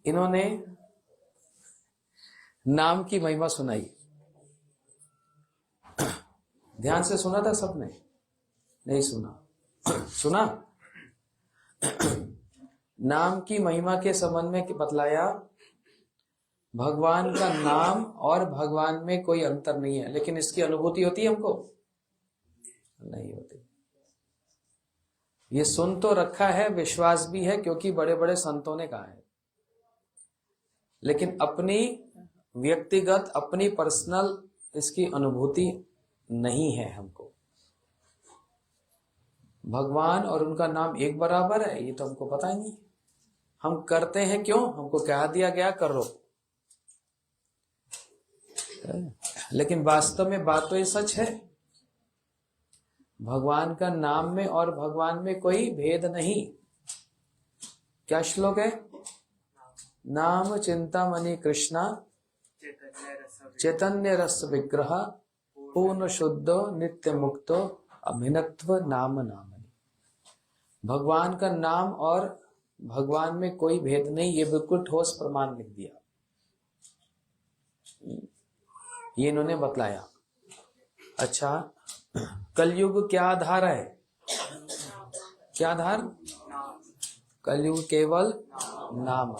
इन्होंने नाम की महिमा सुनाई। ध्यान से सुना था सबने? नहीं सुना? सुना? नाम की महिमा के संबंध में बतलाया भगवान का नाम और भगवान में कोई अंतर नहीं है, लेकिन इसकी अनुभूति होती है हमको? नहीं होती। ये सुन तो रखा है, विश्वास भी है, क्योंकि बड़े बड़े संतों ने कहा है, लेकिन अपनी व्यक्तिगत अपनी पर्सनल इसकी अनुभूति नहीं है हमको। भगवान और उनका नाम एक बराबर है, ये तो हमको पता ही नहीं। हम करते हैं क्यों? हमको कह दिया गया करो, लेकिन वास्तव में बात तो ये सच है, भगवान का नाम में और भगवान में कोई भेद नहीं। क्या श्लोक है? नाम चिंतामणि कृष्णा चैतन्य रस विग्रह पूर्ण शुद्धो नित्य मुक्तो अभिनत्व नाम नामनि। भगवान का नाम और भगवान में कोई भेद नहीं, ये बिल्कुल ठोस प्रमाण लिख दिया, ये इन्होंने बतलाया। अच्छा, कलयुग क्या आधार है? क्या आधार? कलयुग केवल नाम।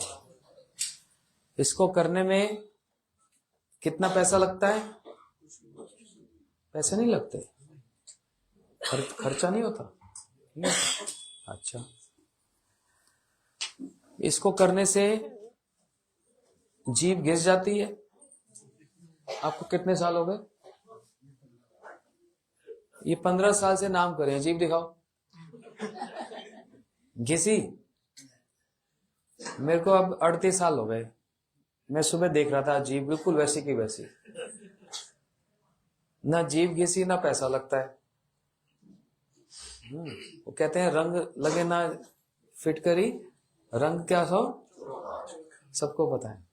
इसको करने में कितना पैसा लगता है? पैसे नहीं लगते, खर्चा नहीं होता। अच्छा, इसको करने से जीभ घिस जाती है। आपको कितने साल हो गए? ये 15 साल से नाम कर रहे हैं, जीभ दिखाओ। घिसी? मेरे को अब 38 साल हो गए, मैं सुबह देख रहा था जीभ बिल्कुल वैसी की वैसी, ना जीभ घिसी ना पैसा लगता है। वो कहते हैं रंग लगे ना फिट करी, रंग क्या हो सबको पता है।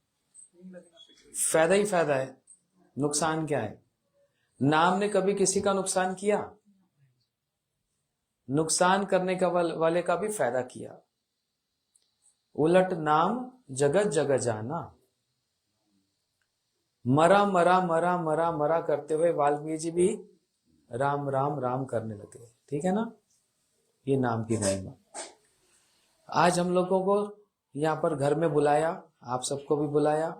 फायदा ही फायदा है, नुकसान क्या है? नाम ने कभी किसी का नुकसान किया? नुकसान करने का वाले का भी फायदा किया। उलट नाम जगत जगत जाना। मरा मरा मरा मरा मरा करते हुए वाल्मीकि जी भी राम राम राम करने लगे। ठीक है ना? ये नाम की महिमा। आज हम लोगों को यहाँ पर घर में बुलाया, आप सबको भी बुलाया।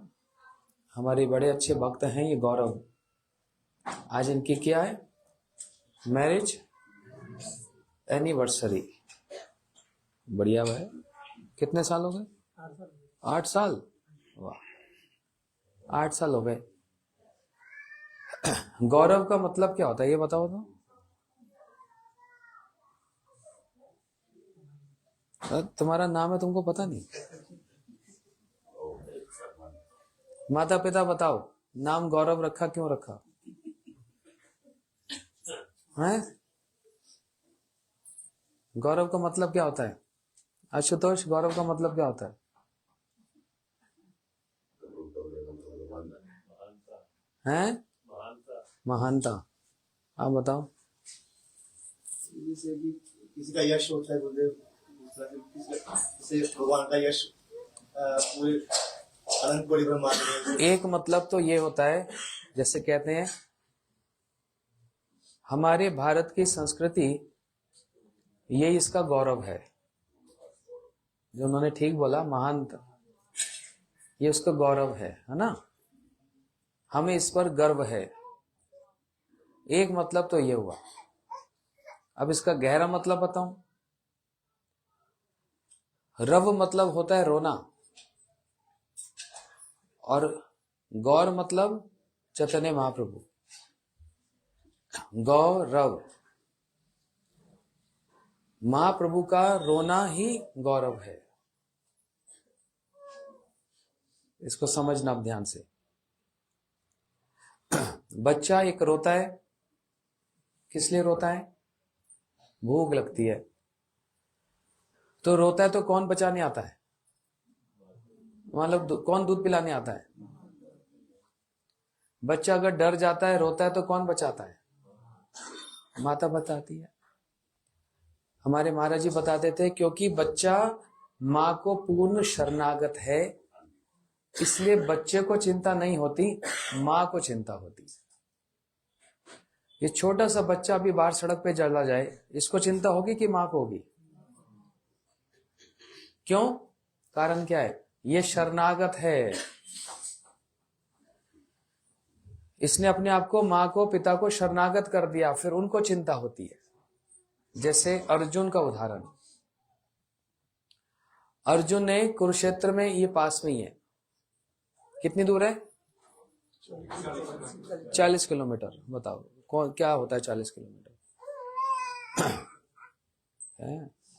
हमारे बड़े अच्छे भक्त हैं ये गौरव। आज इनकी क्या है? Marriage anniversary. बढ़िया भाई। कितने साल हो गए? 8 साल। वाह, 8 साल हो गए। गौरव का मतलब क्या होता है ये बताओ तो। तुम्हारा नाम है, तुमको पता नहीं? माता पिता बताओ, नाम गौरव रखा क्यों रखा है? गौरव का मतलब क्या होता है? आशुतोष, गौरव का मतलब क्या होता है? हैं? महानता। आप बताओ। किसी का यश होता है, भगवान का यश पूरे अनंत कोटि ब्रह्मांड में। एक मतलब तो ये होता है, जैसे कहते हैं हमारे भारत की संस्कृति, ये इसका गौरव है। जो उन्होंने ठीक बोला, महानता, ये उसका गौरव है ना? हमें इस पर गर्व है। एक मतलब तो ये हुआ। अब इसका गहरा मतलब बताऊं। रव मतलब होता है रोना, और गौर मतलब चैतन्य महाप्रभु। गौरव, महाप्रभु का रोना ही गौरव है। इसको समझना अब ध्यान से। बच्चा एक रोता है, किस लिए रोता है? भूख लगती है। तो रोता है तो कौन बचाने आता है? मतलब कौन दूध पिलाने आता है? बच्चा अगर डर जाता है, रोता है, तो कौन बचाता है? माता बताती है। हमारे महाराज जी बताते थे, क्योंकि बच्चा माँ को पूर्ण शरणागत है, इसलिए बच्चे को चिंता नहीं होती, माँ को चिंता होती है। ये छोटा सा बच्चा अभी बाहर सड़क पे चला जाए, इसको चिंता होगी कि माँ को होगी? क्यों? कारण क्या है? ये शरणागत है। इसने अपने आप को, माँ को, पिता को शरणागत कर दिया, फिर उनको चिंता होती है। जैसे अर्जुन का उदाहरण, अर्जुन ने कुरुक्षेत्र में, ये पास में ही है, कितनी दूर है? 40 किलोमीटर। बताओ कौन क्या होता है 40 किलोमीटर?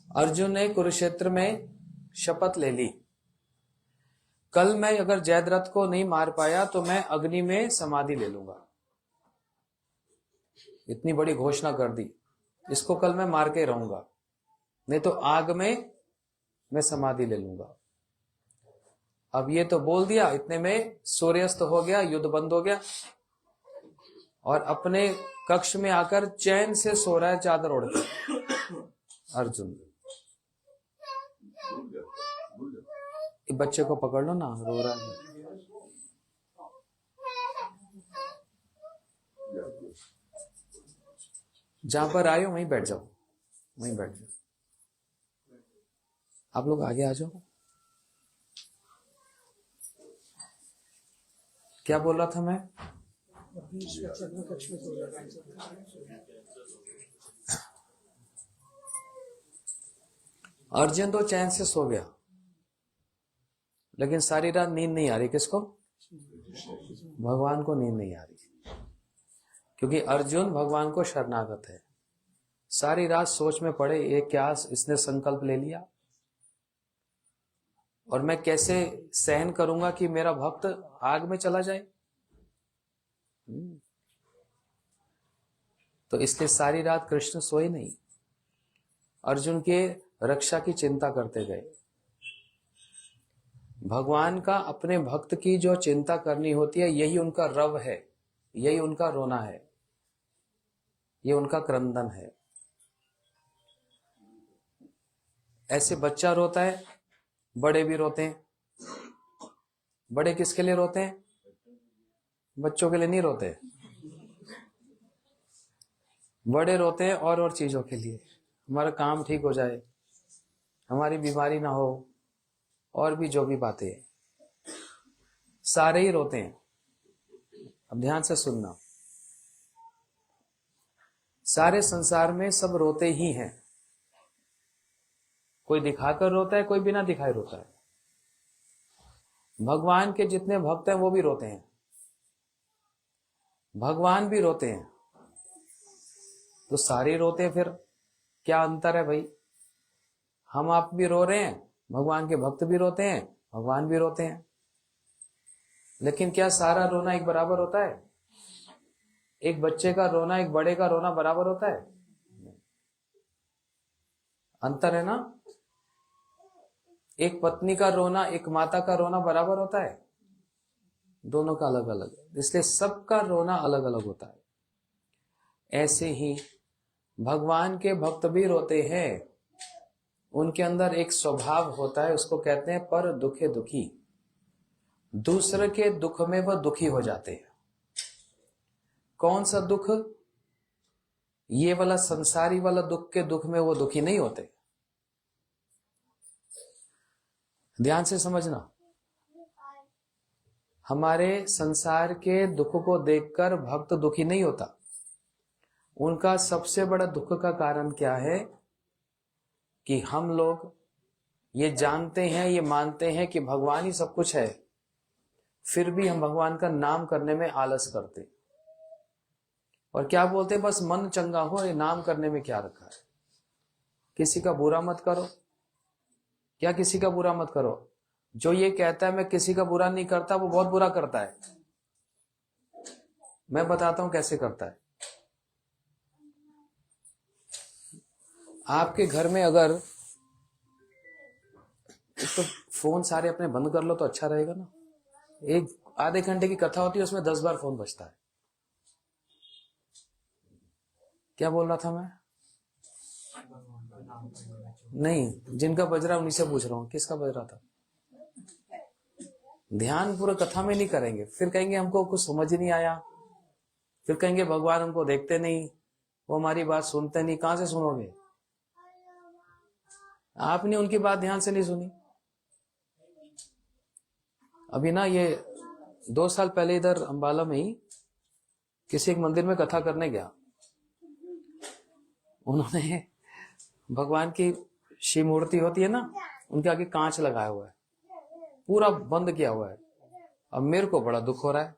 अर्जुन ने कुरुक्षेत्र में शपथ ले ली, कल मैं अगर जयद्रथ को नहीं मार पाया तो मैं अग्नि में समाधि ले लूंगा। इतनी बड़ी घोषणा कर दी, इसको कल मैं मार के रहूंगा, नहीं तो आग में मैं समाधि ले लूंगा। अब ये तो बोल दिया, इतने में सूर्यास्त हो गया, युद्ध बंद हो गया, और अपने कक्ष में आकर चैन से सो रहा है चादर ओढ़ के अर्जुन। बच्चे को पकड़ लो ना, रो रहा है। जहां पर आए हो वहीं बैठ जाओ, वहीं बैठ जाओ। आप लोग आगे आ जाओ। क्या बोल रहा था मैं? अर्जुन तो चैन से सो गया, लेकिन सारी रात नींद नहीं आ रही। किसको? भगवान को नींद नहीं आ रही, क्योंकि अर्जुन भगवान को शरणागत है। सारी रात सोच में पड़े, ये क्या इसने संकल्प ले लिया, और मैं कैसे सहन करूंगा कि मेरा भक्त आग में चला जाए। तो इसलिए सारी रात कृष्ण सोए नहीं, अर्जुन के रक्षा की चिंता करते गए। भगवान का अपने भक्त की जो चिंता करनी होती है, यही उनका रव है, यही उनका रोना है, ये उनका क्रंदन है। ऐसे बच्चा रोता है, बड़े भी रोते हैं। बड़े किसके लिए रोते हैं? बच्चों के लिए नहीं रोते। बड़े रोते हैं और चीजों के लिए, हमारा काम ठीक हो जाए, हमारी बीमारी ना हो, और भी जो भी बातें हैं, सारे ही रोते हैं। अब ध्यान से सुनना, सारे संसार में सब रोते ही हैं। कोई दिखाकर रोता है, कोई बिना दिखाए रोता है। भगवान के जितने भक्त हैं वो भी रोते हैं, भगवान भी रोते हैं, तो सारे रोते हैं। फिर क्या अंतर है भाई? हम आप भी रो रहे हैं, भगवान के भक्त भी रोते हैं, भगवान भी रोते हैं, लेकिन क्या सारा रोना एक बराबर होता है? एक बच्चे का रोना एक बड़े का रोना बराबर होता है? अंतर है ना। एक पत्नी का रोना एक माता का रोना बराबर होता है? दोनों का अलग अलग है, इसलिए सबका रोना अलग अलग होता है। ऐसे ही भगवान के भक्त भी रोते हैं, उनके अंदर एक स्वभाव होता है, उसको कहते हैं पर दुखे दुखी। दूसरे के दुख में वह दुखी हो जाते हैं। कौन सा दुख? ये वाला संसारी वाला दुख के दुख में वो दुखी नहीं होते। ध्यान से समझना, हमारे संसार के दुख को देखकर भक्त दुखी नहीं होता। उनका सबसे बड़ा दुख का कारण क्या है? कि हम लोग ये जानते हैं, ये मानते हैं कि भगवान ही सब कुछ है, फिर भी हम भगवान का नाम करने में आलस करते, और क्या बोलते, बस मन चंगा हो, ये नाम करने में क्या रखा है। किसी का बुरा मत करो। क्या किसी का बुरा मत करो? जो ये कहता है मैं किसी का बुरा नहीं करता, वो बहुत बुरा करता है। मैं बताता हूं कैसे करता है। आपके घर में अगर, तो फोन सारे अपने बंद कर लो तो अच्छा रहेगा ना। एक आधे घंटे की कथा होती है, उसमें 10 बार फोन बजता है। क्या बोल रहा था मैं? नहीं, जिनका बज रहा है उन्हीं से पूछ रहा हूं, किसका बज रहा था? ध्यान पूरा कथा में नहीं करेंगे, फिर कहेंगे हमको कुछ समझ नहीं आया, फिर कहेंगे भगवान हमको देखते नहीं, वो हमारी बात सुनते नहीं। कहां से सुनोगे? आपने उनकी बात ध्यान से नहीं सुनी। अभी ना ये 2 साल पहले इधर अंबाला में ही किसी एक मंदिर में कथा करने गया। उन्होंने भगवान की शिव मूर्ति होती है ना, उनके आगे कांच लगाया हुआ है, पूरा बंद किया हुआ है। अब मेरे को बड़ा दुख हो रहा है,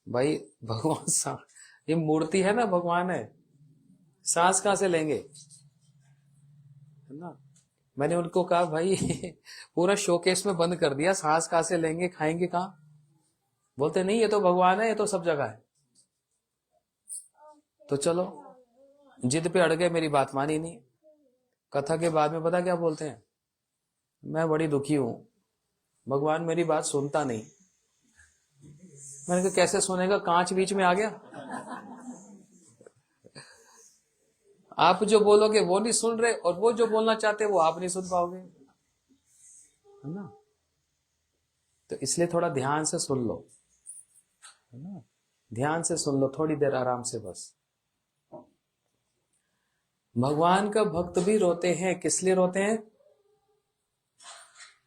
भाई भगवान सा ये मूर्ति है ना, भगवान है, सांस कहां से लेंगे, है ना। मैंने उनको कहा भाई पूरा शोकेस में बंद कर दिया, सांस कहां से लेंगे, खाएंगे कहां? बोलते नहीं ये तो भगवान है, ये तो सब जगह है। तो चलो जिद पे अड़ गए, मेरी बात मानी नहीं। कथा के बाद में पता क्या बोलते हैं, मैं बड़ी दुखी हूं, भगवान मेरी बात सुनता नहीं। मैंने कहा कैसे सुनेगा, कांच बीच में आ गया। आप जो बोलोगे वो नहीं सुन रहे, और वो जो बोलना चाहते वो आप नहीं सुन पाओगे, है ना। तो इसलिए थोड़ा ध्यान से सुन लो, है ना, ध्यान से सुन लो, थोड़ी देर आराम से बस। भगवान का भक्त भी रोते हैं, किस लिए रोते हैं?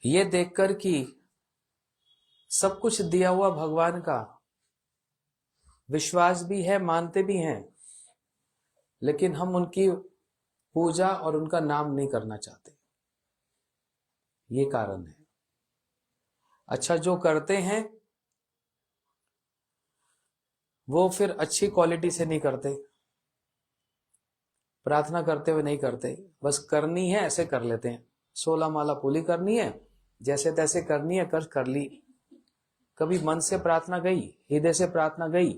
ये देखकर कि सब कुछ दिया हुआ भगवान का विश्वास भी है, मानते भी हैं, लेकिन हम उनकी पूजा और उनका नाम नहीं करना चाहते, ये कारण है। अच्छा, जो करते हैं वो फिर अच्छी क्वालिटी से नहीं करते, प्रार्थना करते हुए नहीं करते, बस करनी है ऐसे कर लेते हैं। 16 माला पूरी करनी है, जैसे तैसे करनी है, कर ली। कभी मन से प्रार्थना गई, हृदय से प्रार्थना गई,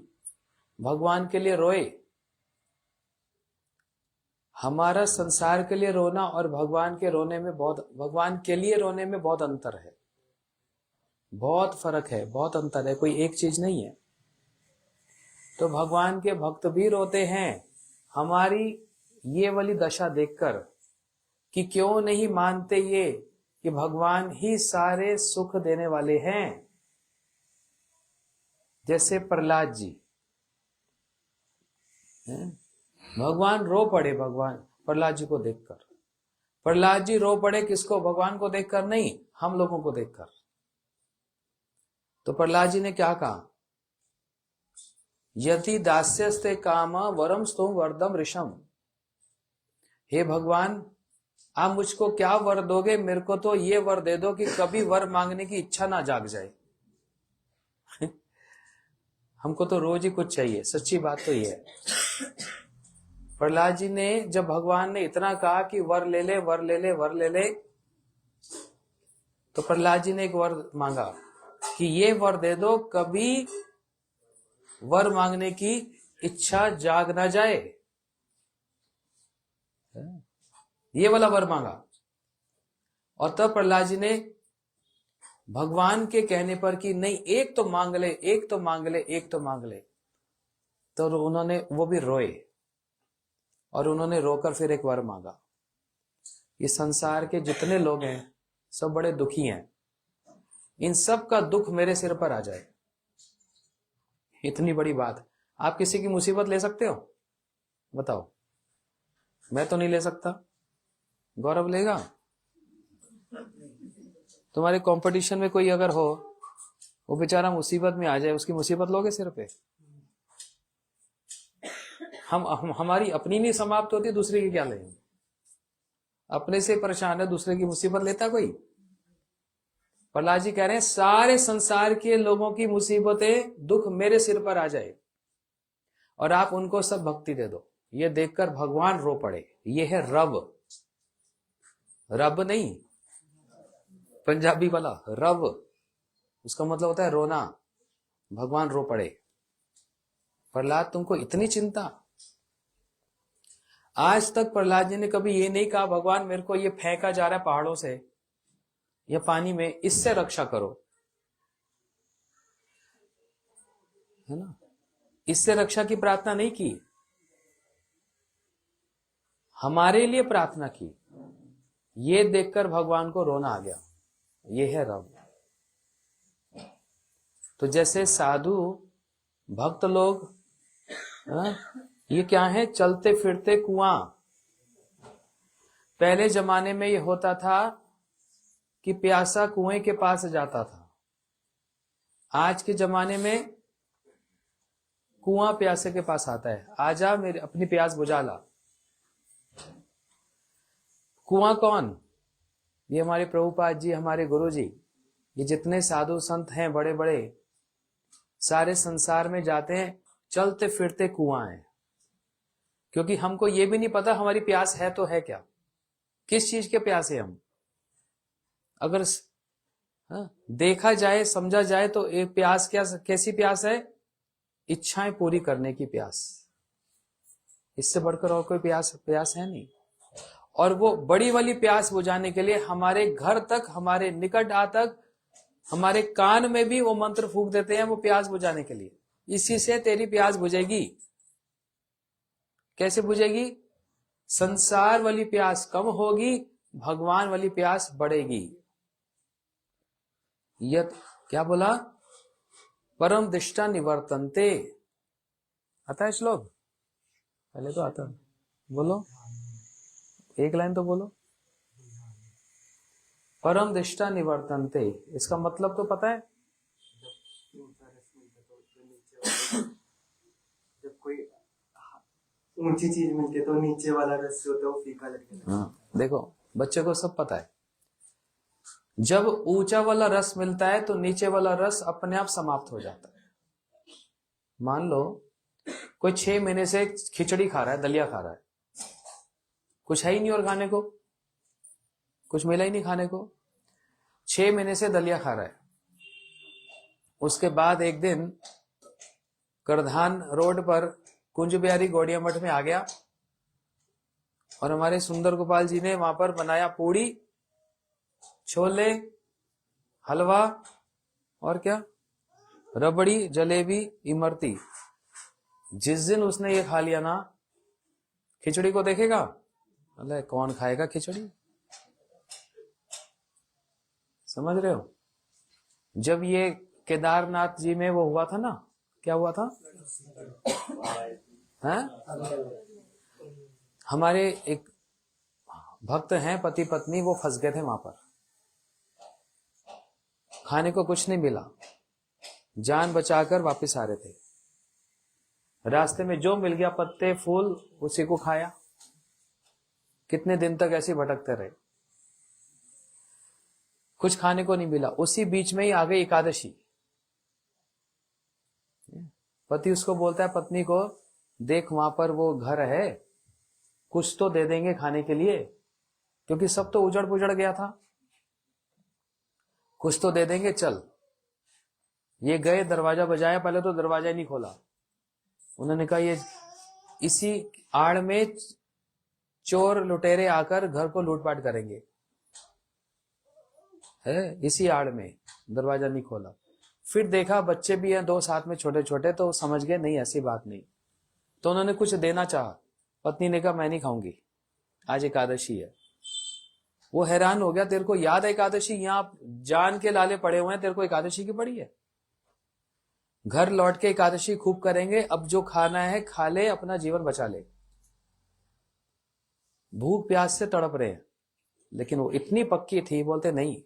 भगवान के लिए रोए। हमारा संसार के लिए रोना और भगवान के लिए रोने में बहुत अंतर है, बहुत फर्क है, बहुत अंतर है, कोई एक चीज नहीं है। तो भगवान के भक्त भी रोते हैं हमारी ये वाली दशा देखकर कि क्यों नहीं मानते ये कि भगवान ही सारे सुख देने वाले हैं। जैसे प्रहलाद जी, भगवान रो पड़े, भगवान प्रहलाद जी को देखकर। प्रहलाद जी रो पड़े किसको? भगवान को देखकर नहीं, हम लोगों को देखकर। तो प्रहलाद जी ने क्या कहा? यदि दास्यस्ते काम वरम स्तुम वरदम ऋषम। हे भगवान, आप मुझको क्या वर दोगे? मेरे को तो ये वर दे दो कि कभी वर मांगने की इच्छा ना जाग जाए। हमको तो रोज ही कुछ चाहिए, सच्ची बात तो ये है। प्रहलाद जी ने जब भगवान ने इतना कहा कि वर ले ले, वर ले ले, वर ले ले, तो प्रहलाद जी ने एक वर मांगा कि ये वर दे दो कभी वर मांगने की इच्छा जाग ना जाए। ये वाला वर मांगा। और तब प्रहलाद जी ने भगवान के कहने पर कि नहीं, एक तो मांग ले, एक तो मांग ले, एक तो मांग ले, तो उन्होंने वो भी रोए और उन्होंने रोकर फिर एक वर मांगा। ये संसार के जितने लोग हैं सब बड़े दुखी हैं, इन सब का दुख मेरे सिर पर आ जाए, इतनी बड़ी बात। आप किसी की मुसीबत ले सकते हो? बताओ। मैं तो नहीं ले सकता, गौरव लेगा? तुम्हारे कंपटीशन में कोई अगर हो, वो बेचारा मुसीबत में आ जाए, उसकी मुसीबत लोगे सिर पे? हमारी अपनी नहीं समाप्त होती, दूसरे की क्या लेंगे? अपने से परेशान है, दूसरे की मुसीबत लेता कोई? प्रहलाद जी कह रहे हैं सारे संसार के लोगों की मुसीबतें, दुख मेरे सिर पर आ जाए और आप उनको सब भक्ति दे दो। ये देखकर भगवान रो पड़े। ये है रब, रब नहीं पंजाबी वाला रब, उसका मतलब होता है रोना। भगवान रो पड़े। प्रहलाद तुमको इतनी चिंता? आज तक प्रहलाद जी ने कभी ये नहीं कहा भगवान मेरे को ये फेंका जा रहा है पहाड़ों से या पानी में, इससे रक्षा करो, है ना, इससे रक्षा की प्रार्थना नहीं की, हमारे लिए प्रार्थना की। ये देखकर भगवान को रोना आ गया। ये है रब। तो जैसे साधु भक्त लोग, हाँ, ये क्या है? चलते फिरते कुआं। पहले जमाने में ये होता था कि प्यासा कुएं के पास जाता था। आज के जमाने में कुआं प्यासे के पास आता है। आजा मेरे अपनी प्यास बुझा ला। कुआं कौन? ये हमारे प्रभुपाद जी, हमारे गुरु जी, ये जितने साधु संत हैं बड़े बड़े, सारे संसार में जाते हैं, चलते फिरते कुआं है। क्योंकि हमको ये भी नहीं पता हमारी प्यास है तो है क्या, किस चीज के प्यास है हम। अगर देखा जाए, समझा जाए तो एक प्यास क्या, कैसी प्यास है? इच्छाएं पूरी करने की प्यास। इससे बढ़कर और कोई प्यास है नहीं। और वो बड़ी वाली प्यास बुझाने के लिए हमारे घर तक, हमारे निकट आ तक, हमारे कान में भी वो मंत्र फूंक देते हैं, वो प्यास बुझाने के लिए। इसी से तेरी प्यास बुझेगी। कैसे बुझेगी? संसार वाली प्यास कम होगी, भगवान वाली प्यास बढ़ेगी। यत क्या बोला? परम दृष्टा निवर्तन्ते। आता है श्लोक? पहले तो आता है, बोलो एक लाइन तो बोलो। परम दृष्टा निवर्तन्ते, इसका मतलब तो पता है? जब कोई ऊंची चीज मिलती है तो नीचे वाला रस होता है वो फीका लगने लगता है। हाँ, देखो बच्चे को सब पता है। जब ऊंचा वाला रस मिलता है तो नीचे वाला रस अपने आप समाप्त हो जाता है। मान लो कोई 6 महीने से खिचड़ी खा रहा है, दलिया खा रहा है, कुछ है ही नहीं और खाने को, कुछ मिला ही नहीं खाने को। 6 महीने से दलिया खा रहा है। उसके बाद एक दिन करधान रोड पर कुंज बिहारी गौड़िया मठ में आ गया और हमारे सुंदर गोपाल जी ने वहां पर बनाया पूड़ी, छोले, हलवा और क्या, रबड़ी, जलेबी, इमरती। जिस दिन उसने ये खा लिया ना, खिचड़ी को देखेगा, अल्लाह कौन खाएगा खिचड़ी। समझ रहे हो? जब ये केदारनाथ जी में वो हुआ था ना, क्या हुआ था? हैं? हमारे एक भक्त हैं, पति पत्नी, वो फंस गए थे वहां पर, खाने को कुछ नहीं मिला, जान बचाकर वापस आ रहे थे। रास्ते में जो मिल गया, पत्ते फूल, उसी को खाया। कितने दिन तक ऐसे भटकते रहे, कुछ खाने को नहीं मिला। उसी बीच में ही आ गई एकादशी। पति उसको बोलता है पत्नी को, देख वहां पर वो घर है, कुछ तो दे देंगे खाने के लिए, क्योंकि सब तो उजड़ पुजड़ गया था, कुछ तो दे देंगे, चल। ये गए, दरवाजा बजाया, पहले तो दरवाजा ही नहीं खोला। उन्होंने कहा ये इसी आड़ में चोर लुटेरे आकर घर को लूटपाट करेंगे, है इसी आड़ में। दरवाजा नहीं खोला। फिर देखा बच्चे भी हैं 2 साथ में छोटे छोटे, तो समझ गए नहीं ऐसी बात नहीं। तो उन्होंने कुछ देना चाहा। पत्नी ने कहा मैं नहीं खाऊंगी, आज एकादशी है। वो हैरान हो गया, तेरे को याद है एकादशी? यहां जान के लाले पड़े हुए हैं, तेरे को एकादशी की पड़ी है? घर लौट के एकादशी खूब करेंगे, अब जो खाना है खा ले, अपना जीवन बचा ले। भूख प्यास से तड़प रहे हैं, लेकिन वो इतनी पक्की थी, बोलते नहीं।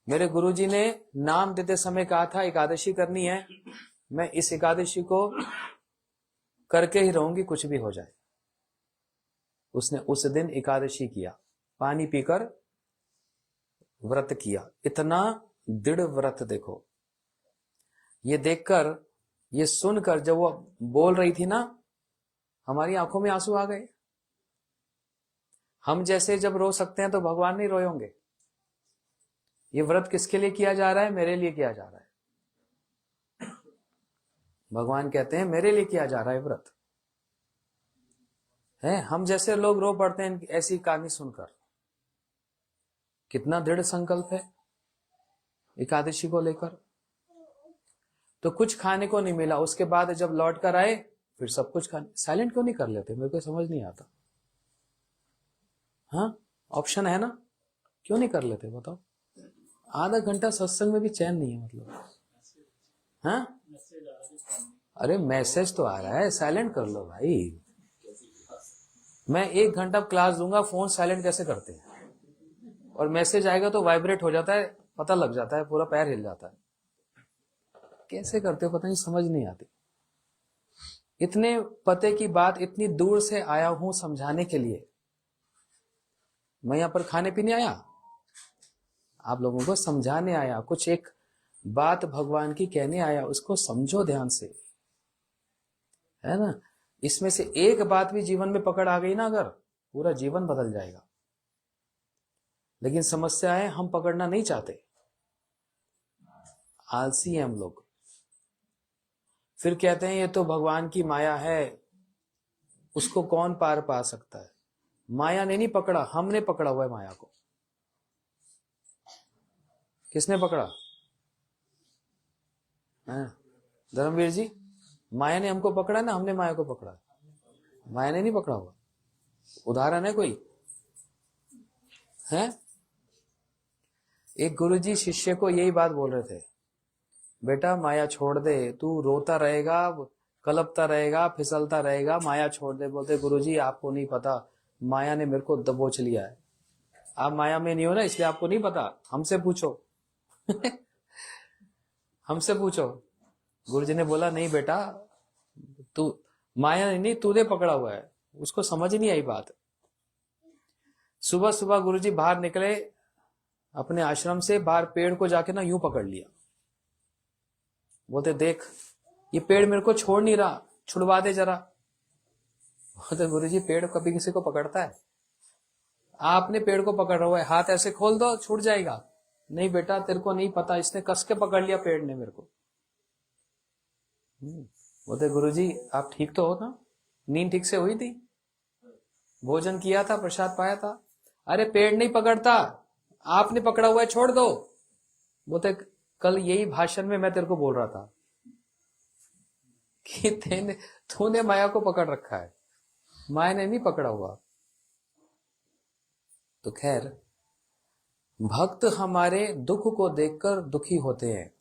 मेरे गुरुजी ने नाम देते समय कहा था एकादशी करनी है, मैं इस एकादशी को करके ही रहूंगी, कुछ भी हो जाए। उसने उस दिन एकादशी किया, पानी पीकर व्रत किया। इतना दृढ़ व्रत देखो। ये देखकर, ये सुनकर जब वो बोल रही थी ना, हमारी आंखों में आंसू आ गए। हम जैसे जब रो सकते हैं तो भगवान नहीं रोए होंगे। ये व्रत किसके लिए किया जा रहा है? मेरे लिए किया जा रहा है। भगवान कहते हैं मेरे लिए किया जा रहा है व्रत, है। हम जैसे लोग रो पड़ते हैं ऐसी कहानी सुनकर। कितना दृढ़ संकल्प है एकादशी को लेकर। तो कुछ खाने को नहीं मिला, उसके बाद जब लौट कर आए फिर सब कुछ खाने। साइलेंट क्यों नहीं कर लेते? मेरे को समझ नहीं आता। हाँ, ऑप्शन है ना, क्यों नहीं कर लेते बताओ? आधा घंटा सत्संग में भी चैन नहीं है, मतलब हाँ, अरे मैसेज तो आ रहा है, साइलेंट कर लो भाई। मैं 1 घंटा क्लास दूंगा, फोन साइलेंट कैसे करते हैं, और मैसेज आएगा तो वाइब्रेट हो जाता है, पता लग जाता है, पूरा पैर हिल जाता है। कैसे करते हो पता नहीं, समझ नहीं आती। इतने पते की बात इतनी दूर से आया हूं समझाने के लिए। मैं यहां पर खाने पीने आया, आप लोगों को समझाने आया, कुछ एक बात भगवान की कहने आया, उसको समझो ध्यान से, है ना। इसमें से एक बात भी जीवन में पकड़ आ गई ना, अगर पूरा जीवन बदल जाएगा। लेकिन समस्या है हम पकड़ना नहीं चाहते, आलसी हैं हम लोग। फिर कहते हैं ये तो भगवान की माया है, उसको कौन पार पा सकता है। माया ने नहीं पकड़ा, हमने पकड़ा हुआ है माया को। किसने पकड़ा है? धर्मवीर जी, माया ने हमको पकड़ा ना, हमने माया को पकड़ा? माया ने नहीं पकड़ा हुआ। उदाहरण है कोई है? एक गुरुजी शिष्य को यही बात बोल रहे थे, बेटा माया छोड़ दे, तू रोता रहेगा, कलपता रहेगा, फिसलता रहेगा, माया छोड़ दे। बोलते गुरुजी आपको नहीं पता, माया ने मेरे को दबोच लिया है। आप माया में नहीं हो ना, इसलिए आपको नहीं पता, हमसे पूछो। हमसे पूछो। गुरुजी ने बोला नहीं बेटा, तू माया नहीं, तूने पकड़ा हुआ है। उसको समझ नहीं आई बात। सुबह सुबह गुरुजी बाहर निकले अपने आश्रम से, बाहर पेड़ को जाके ना यूं पकड़ लिया। बोलते देख ये पेड़ मेरे को छोड़ नहीं रहा, छुड़वा दे जरा। बोलते गुरुजी पेड़ कभी किसी को पकड़ता है? आपने पेड़ को पकड़ हुआ है, हाथ ऐसे खोल दो छूट जाएगा। नहीं बेटा तेरे को नहीं पता, इसने कस के पकड़ लिया पेड़ ने मेरे को। बोलते गुरुजी आप ठीक तो हो ना, नींद ठीक से हुई थी, भोजन किया था, प्रसाद पाया था? अरे पेड़ नहीं पकड़ता, आपने पकड़ा हुआ है, छोड़ दो। बोलते कल यही भाषण में मैं तेरे को बोल रहा था कि तूने माया को पकड़ रखा है, माया ने नहीं पकड़ा हुआ। तो खैर, भक्त हमारे दुख को देखकर दुखी होते हैं।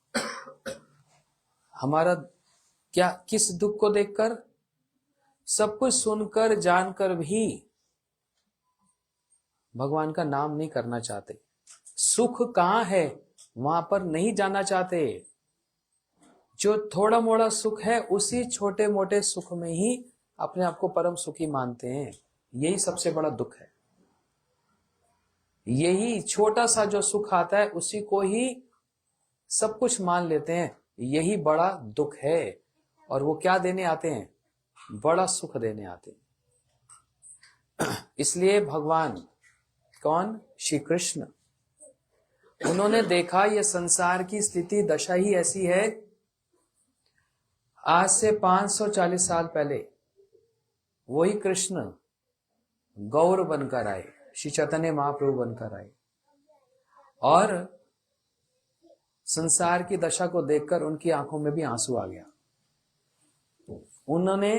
हमारा क्या, किस दुख को देखकर? सब कुछ सुनकर जानकर भी भगवान का नाम नहीं करना चाहते। सुख कहां है वहां पर नहीं जाना चाहते। जो थोड़ा मोड़ा सुख है उसी छोटे मोटे सुख में ही अपने आप को परम सुखी मानते हैं। यही सबसे बड़ा दुख है। यही छोटा सा जो सुख आता है उसी को ही सब कुछ मान लेते हैं। यही बड़ा दुख है। और वो क्या देने आते हैं? बड़ा सुख देने आते हैं। इसलिए भगवान कौन? श्री कृष्ण, उन्होंने देखा ये संसार की स्थिति दशा ही ऐसी है। आज से 540 साल पहले वही कृष्ण गौर बनकर आए, श्री चैतन्य महाप्रभु बनकर आए, और संसार की दशा को देखकर उनकी आंखों में भी आंसू आ गया। उन्होंने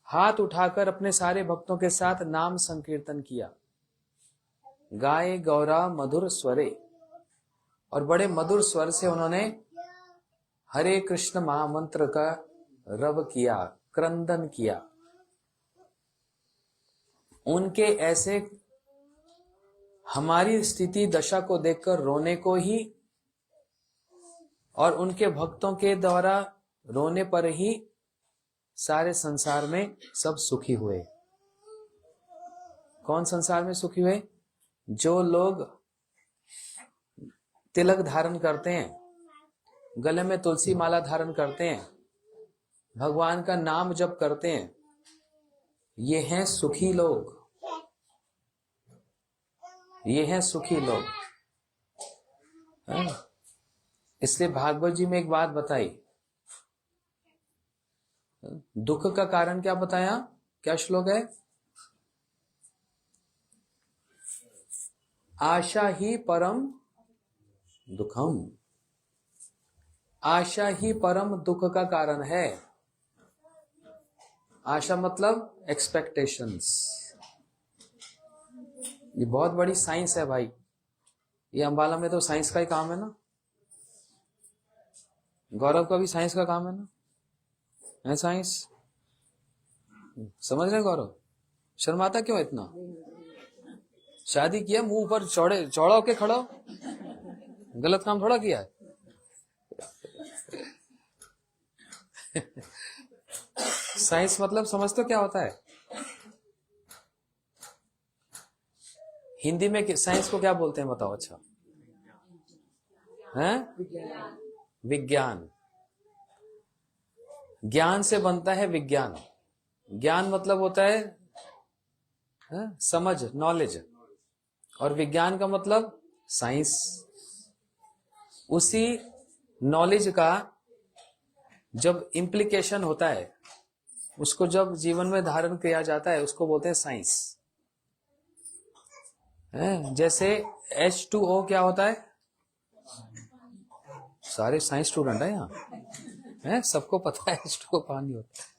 हाथ उठाकर अपने सारे भक्तों के साथ नाम संकीर्तन किया, गाए गौरा मधुर स्वरे, और बड़े मधुर स्वर से उन्होंने हरे कृष्ण महामंत्र का रव किया, क्रंदन किया। उनके ऐसे हमारी स्थिति दशा को देखकर रोने को ही, और उनके भक्तों के द्वारा रोने पर ही सारे संसार में सब सुखी हुए। कौन संसार में सुखी हुए? जो लोग तिलक धारण करते हैं, गले में तुलसी माला धारण करते हैं, भगवान का नाम जप करते हैं, ये हैं सुखी लोग। ये हैं सुखी लोग। इसलिए भागवत जी में एक बात बताई, दुख का कारण क्या बताया? क्या श्लोक है? आशा ही परम दुखम। आशा ही परम दुख का कारण है। आशा मतलब एक्सपेक्टेशंस। ये बहुत बड़ी साइंस है भाई। ये अंबाला में तो साइंस का ही काम है ना। गौरव का भी साइंस का काम है ना, है साइंस। समझ रहे गौरव? शर्माता क्यों इतना? शादी किया, मुंह पर चौड़ा होके खड़ा हो, गलत काम थोड़ा किया है। साइंस मतलब समझते हो क्या होता है? हिंदी में साइंस को क्या बोलते हैं बताओ? अच्छा, हैं? विज्ञान। ज्ञान से बनता है विज्ञान। ज्ञान मतलब होता है समझ, नॉलेज, और विज्ञान का मतलब साइंस। उसी नॉलेज का जब इम्प्लीकेशन होता है, उसको जब जीवन में धारण किया जाता है, उसको बोलते हैं साइंस। जैसे H2O क्या होता है? सारे साइंस स्टूडेंट है यहाँ, है? सबको पता है H2O पानी होता है।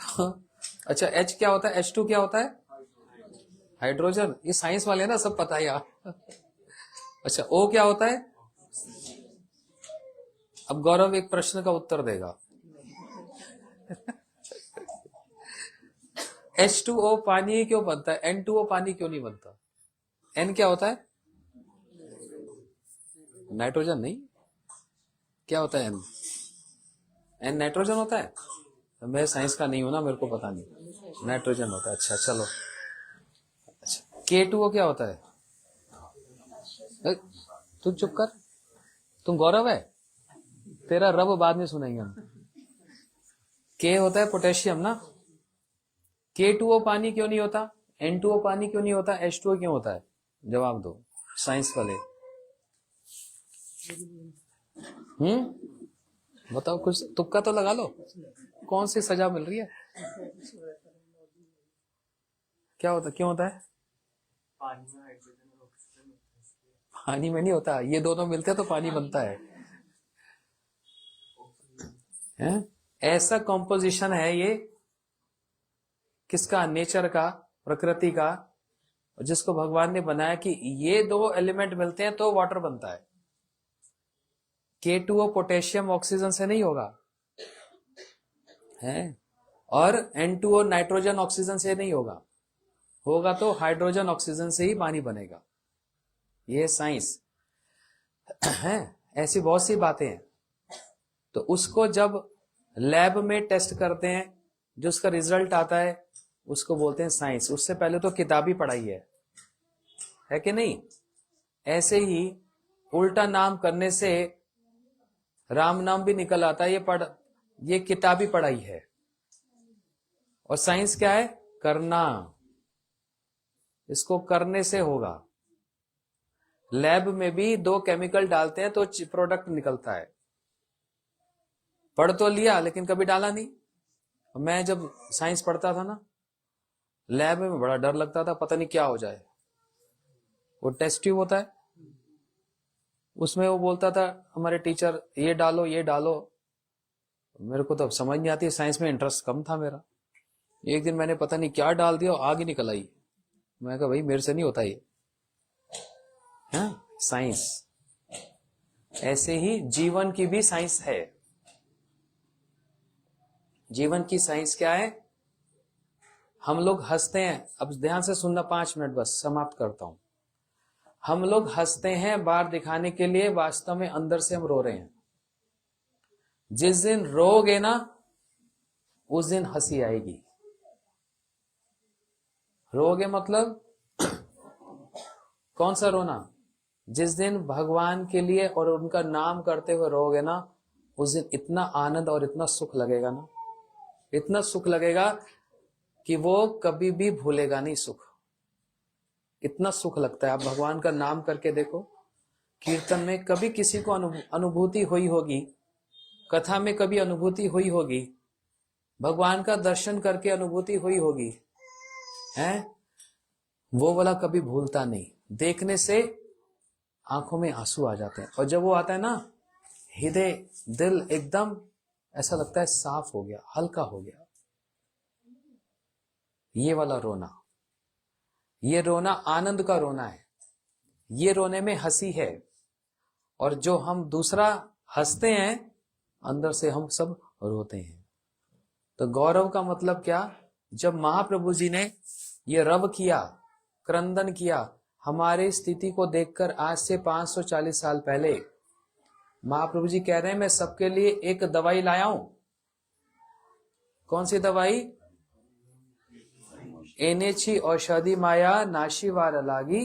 तो अच्छा, H क्या होता है? H2 क्या होता है? हाइड्रोजन। ये साइंस वाले ना, सब पता है यार। अच्छा, O क्या होता है? अब गौरव एक प्रश्न का उत्तर देगा। H2O पानी क्यों बनता है? N2O पानी क्यों नहीं बनता? N क्या होता है? नाइट्रोजन नहीं, क्या होता है N? N नाइट्रोजन होता है। मैं साइंस का नहीं हूं ना, मेरे को पता नहीं। नाइट्रोजन होता है। अच्छा चलो। अच्छा, K2O क्या होता है? तू चुप कर, तुम गौरव है, तेरा रब बाद में सुनेंगे हम। K होता है पोटेशियम ना। K2O पानी क्यों नहीं होता? N2O पानी क्यों नहीं होता? H2O क्यों होता है? जवाब दो साइंस वाले। बताओ, कुछ तुक्का तो लगा लो। कौन सी सजा मिल रही है? क्या होता, क्यों होता है? पानी में नहीं होता, ये दोनों मिलते हैं तो पानी बनता है। ऐसा कॉम्पोजिशन है ये, किसका? नेचर का, प्रकृति का, जिसको भगवान ने बनाया कि ये दो एलिमेंट मिलते हैं तो वाटर बनता है। K2O पोटेशियम ऑक्सीजन से नहीं होगा, है? और N2O नाइट्रोजन ऑक्सीजन से नहीं होगा, होगा तो हाइड्रोजन ऑक्सीजन से ही पानी बनेगा। ये साइंस है। ऐसी बहुत सी बातें हैं। तो उसको जब लैब में टेस्ट करते हैं, जो उसका रिजल्ट आता है, उसको बोलते हैं साइंस। उससे पहले तो किताबी पढ़ाई है कि नहीं? ऐसे ही उल्टा नाम करने से राम नाम भी निकल आता है। ये किताबी पढ़ाई है। और साइंस क्या है? करना। इसको करने से होगा। लैब में भी दो केमिकल डालते हैं तो प्रोडक्ट निकलता है। पढ़ तो लिया लेकिन कभी डाला नहीं। मैं जब साइंस पढ़ता था ना, लैब में बड़ा डर लगता था, पता नहीं क्या हो जाए। वो टेस्ट ट्यूब होता है, उसमें वो बोलता था हमारे टीचर, ये डालो ये डालो। मेरे को तो समझ नहीं आती, साइंस में इंटरेस्ट कम था मेरा। एक दिन मैंने पता नहीं क्या डाल दिया, आग ही निकल आई। मैं कहा भाई मेरे से नहीं होता ये। साइंस। ऐसे ही जीवन की भी साइंस है। जीवन की साइंस क्या है? हम लोग हंसते हैं, अब ध्यान से सुनना, 5 मिनट बस, समाप्त करता हूं। हम लोग हंसते हैं बाहर दिखाने के लिए, वास्तव में अंदर से हम रो रहे हैं। जिस दिन रोगे ना, उस दिन हंसी आएगी। रोगे मतलब कौन सा रोना? जिस दिन भगवान के लिए और उनका नाम करते हुए रोगे ना, उस दिन इतना आनंद और इतना सुख लगेगा ना, इतना सुख लगेगा कि वो कभी भी भूलेगा नहीं सुख। इतना सुख लगता है। आप भगवान का नाम करके देखो, कीर्तन में कभी किसी को अनुभूति हुई होगी, कथा में कभी अनुभूति हुई होगी, भगवान का दर्शन करके अनुभूति हुई होगी, हैं? वो वाला कभी भूलता नहीं। देखने से आंखों में आंसू आ जाते हैं, और जब वो आता है ना, हृदय, दिल एकदम ऐसा लगता है साफ हो गया, हल्का हो गया। ये वाला रोना, ये रोना आनंद का रोना है। ये रोने में हंसी है। और जो हम दूसरा हंसते हैं, अंदर से हम सब रोते हैं। तो गौरव का मतलब क्या? जब महाप्रभु जी ने ये रव किया, क्रंदन किया, हमारे स्थिति को देखकर आज से 540 साल पहले महाप्रभु जी कह रहे हैं मैं सबके लिए एक दवाई लाया हूं। कौन सी दवाई? एनेची औषधि माया नाशी वार लागी,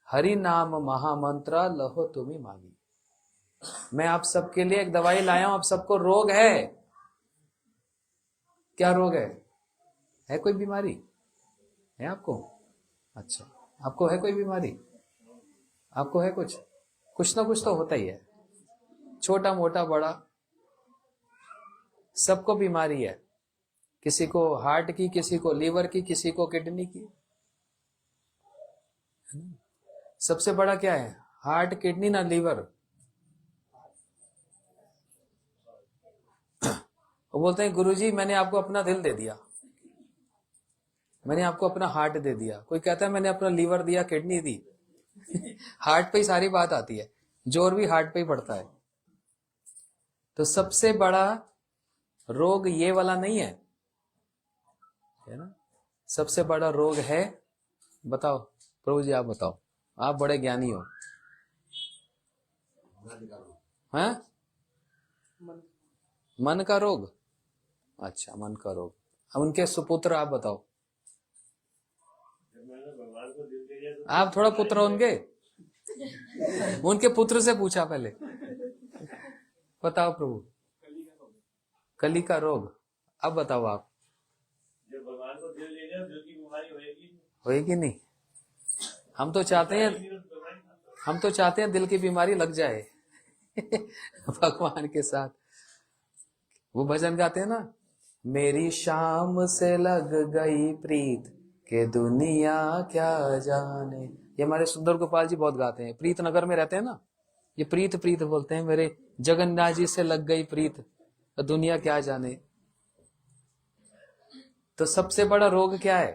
हरि नाम महामंत्र लहो तुम्ही मांगी। मैं आप सबके लिए एक दवाई लाया हूं। आप सबको रोग है। क्या रोग है कोई बीमारी है आपको? अच्छा, आपको है कोई बीमारी? आपको है कुछ ना कुछ तो होता ही है, छोटा मोटा बड़ा, सबको बीमारी है। किसी को हार्ट की, किसी को लीवर की, किसी को किडनी की। सबसे बड़ा क्या है? हार्ट, किडनी ना लीवर। वो बोलते हैं गुरुजी मैंने आपको अपना दिल दे दिया, मैंने आपको अपना हार्ट दे दिया। कोई कहता है मैंने अपना लीवर दिया, किडनी दी। हार्ट पे ही सारी बात आती है, जोर भी हार्ट पे ही पड़ता है। तो सबसे बड़ा रोग ये वाला नहीं है ना? सबसे बड़ा रोग है, बताओ प्रभु जी, आप बताओ, आप बड़े ज्ञानी हो। हैं? मन का रोग। अच्छा, मन का रोग। अब उनके सुपुत्र आप बताओ। आप थोड़ा पुत्र हो उनके, उनके पुत्र से पूछा पहले। बताओ प्रभु। कली का रोग। अब बताओ आप। जब भगवान को दिल ले जाए दिल की बीमारी होएगी नहीं? हम तो चाहते हैं दिल की बीमारी लग जाए भगवान के साथ। वो भजन गाते हैं ना, मेरी शाम से लग गई प्रीत के दुनिया क्या जाने। ये हमारे सुंदर गोपाल जी बहुत गाते हैं, प्रीत नगर में रहते हैं ना, ये प्रीत प्रीत बोलते हैं, मेरे जगन्नाथ जी से लग गई प्रीत तो दुनिया क्या जाने। तो सबसे बड़ा रोग क्या है?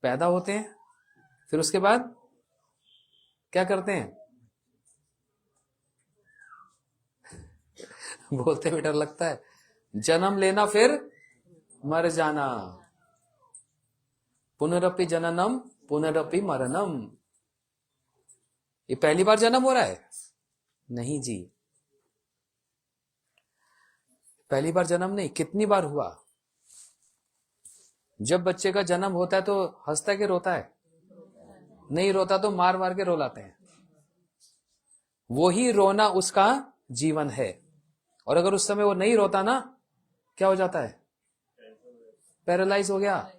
पैदा होते हैं, फिर उसके बाद क्या करते हैं? बोलते हुए डर लगता है। जन्म लेना फिर मर जाना, पुनरपि जननम पुनरपि मरणम। ये पहली बार जन्म हो रहा है? नहीं जी, पहली बार जन्म नहीं। कितनी बार हुआ? जब बच्चे का जन्म होता है तो हंसता के रोता है? नहीं रोता तो मार मार के रुलाते हैं। वो ही रोना उसका जीवन है। और अगर उस समय वो नहीं रोता ना, क्या हो जाता है? पैरालाइज हो गया।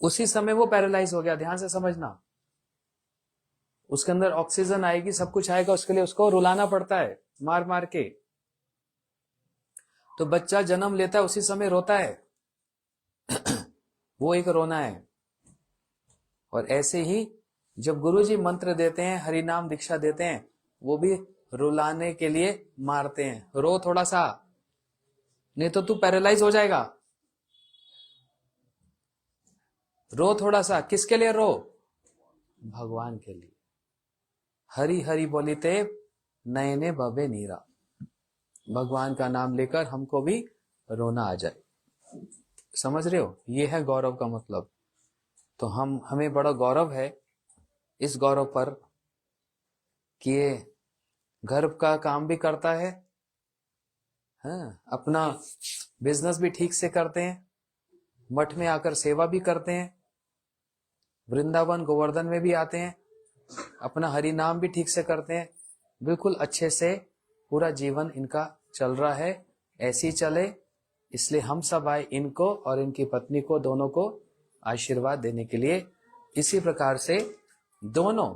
उसी समय वो पैरालाइज हो गया। ध्यान से समझना, उसके अंदर ऑक्सीजन आएगी, सब कुछ आएगा, उसके लिए उसको रुलाना पड़ता है मार मार के। तो बच्चा जन्म लेता है, उसी समय रोता है वो एक रोना है। और ऐसे ही जब गुरुजी मंत्र देते हैं, हरि नाम दीक्षा देते हैं, वो भी रुलाने के लिए मारते हैं। रो थोड़ा सा, नहीं तो तू पैरालाइज हो जाएगा। रो थोड़ा सा। किसके लिए रो? भगवान के लिए। हरि हरि बोलिते नयने बबे नीरा। भगवान का नाम लेकर हमको भी रोना आ जाए। समझ रहे हो? ये है गौरव का मतलब। तो हमें बड़ा गौरव है इस गौरव पर कि ये घर का काम भी करता है, हाँ, अपना बिजनेस भी ठीक से करते हैं, मठ में आकर सेवा भी करते हैं, वृंदावन गोवर्धन में भी आते हैं, अपना हरि नाम भी ठीक से करते हैं। बिल्कुल अच्छे से पूरा जीवन इनका चल रहा है। ऐसे ही चले, इसलिए हम सब आए इनको और इनकी पत्नी को, दोनों को आशीर्वाद देने के लिए। इसी प्रकार से दोनों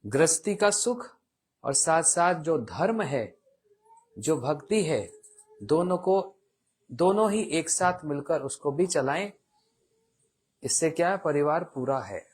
गृहस्थी का सुख और साथ साथ जो धर्म है, जो भक्ति है, दोनों ही एक साथ मिलकर उसको भी चलाएं। इससे क्या है? परिवार पूरा है।